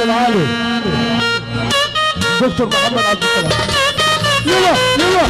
العالي دكتور محمد عبد السلام. يلا يلا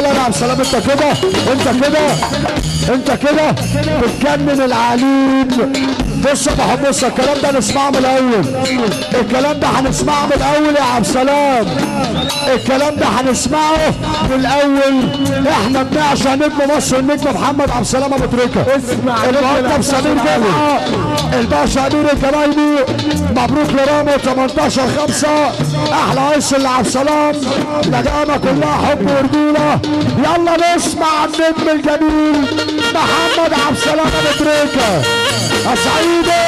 لا عبد السلام، انت كده بتجنن العليم. بص يا محمد، بص الكلام ده هنسمعه من الاول، الكلام ده هنسمعه من الاول يا عبد السلام، الكلام ده هنسمعه من الاول. احنا بنعشق نجم مصر النجم محمد عبد السلام ابو تريكه. المقدم سمير جمعه، الباشا امير الجمايلي، مبروك لرامي 18/5. احلى عيش اللي عبد السلام، لجامه كلها حب ورجوله. يلا نسمع النجم الجميل محمد عبد السلام ابو تريكه. يا سعيدي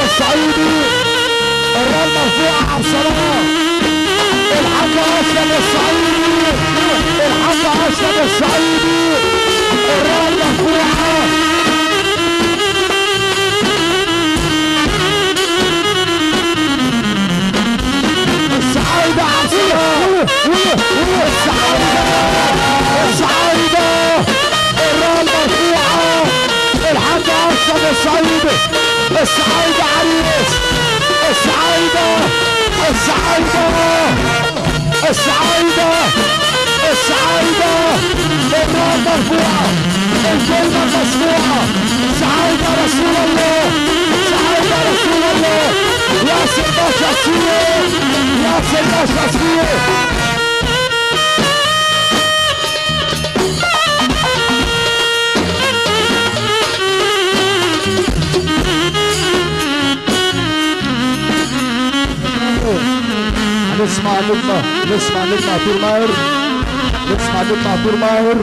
الصعيدي، الرايه مرفوعه عبد السلام، الحاج اشرف الصعيدي، الحاج اشرف الصعيدي، الرايه مرفوعه. الصعايده عبد السلام، الصعايده، الرايه مرفوعه، الحاج اشرف الصعيدي، الصعايدة عريس، الصعايدة، الصعايدة، الصعايدة، الصعايدة، الراية مرفوعة، الكلمة مسموعة. صعايدة رسول الله، صعايدة رسول الله. ياسر باشا سيف، ياسر باشا سيف. نسمع نجمة عطور ماهر، نسمع نجمة عطور ماهر.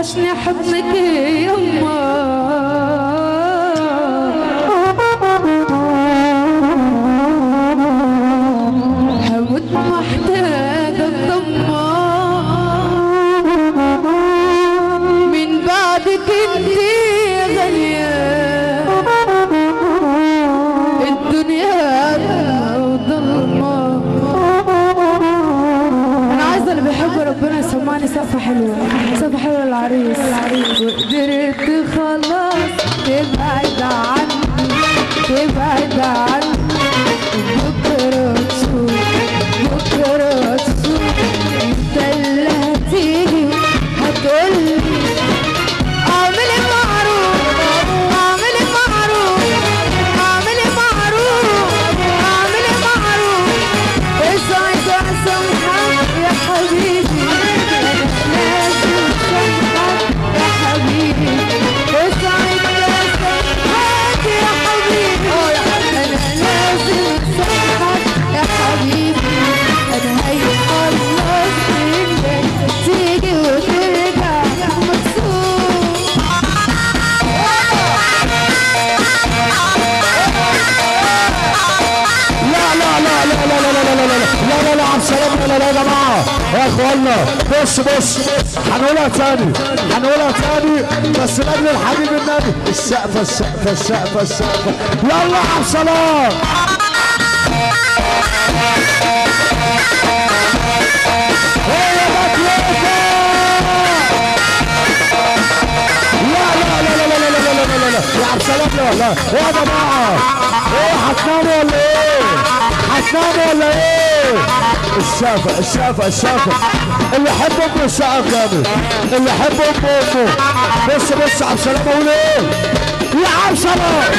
وحشني حضنك يما هموت محتاجة الضمة من بعدك انتي غالية الدنيا ضلمة. أنا عايزة اللي بيحب ربنا يسمعني سقفة حلوة، سقفة حلوة للعريس. وقدرت خلاص تبعد عني تبعد عني بكرة تشوف بكرة تشوف انت اللي هتيجي هتقولي اعملي معروف اعملي معروف اعملي معروف اعملي معروف اسعد اسامحك يا حبيبي انا لازم اسامحك يا حبيبي اسعد اسامحك يا حبيبي انا لازم اسامحك يا حبيبي انا هيخلص منك تيجي وترجع مكسور. لا لا لا لا لا لا لا لا لا لا لا لا عبد السلام لا لا يا جماعه يا اخوانا بص هنقولها تاني بس لاجل الحبيب النبي السقفه السقفه السقفه السقفه يلا عبد السلام هي بطلوكه لا لا لا لا لا لا لا لا لا لا يا عبد السلام لا لا يا جماعه ايه هتناموا ولا ايه؟ هتناموا ولا ايه؟ السقفة اللي يحب امه السقف جامد اللي يحب امه بص عبد السلام اقول ايه؟ يا عبد السلام